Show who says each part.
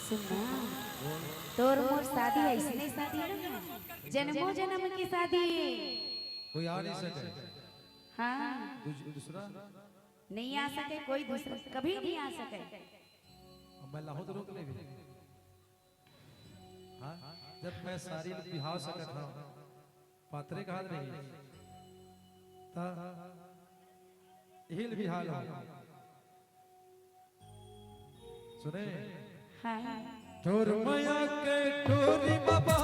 Speaker 1: सुनना तोर मोर शादी ऐसने शादी ना जन्मों जन्म की शादी
Speaker 2: कोई आ नहीं सके।
Speaker 1: हाँ
Speaker 2: दूसरा
Speaker 1: नहीं आ सके कोई दूसरा कभी नहीं आ सके।
Speaker 2: मैं लाहौर तो रोक ले भी। हाँ जब मैं सारी बिहाव सकत था पात्रे का हाथ नहीं ता हिल बिहाल हो सुने
Speaker 1: हाँ
Speaker 2: ठोर माया के ठोरी बाबा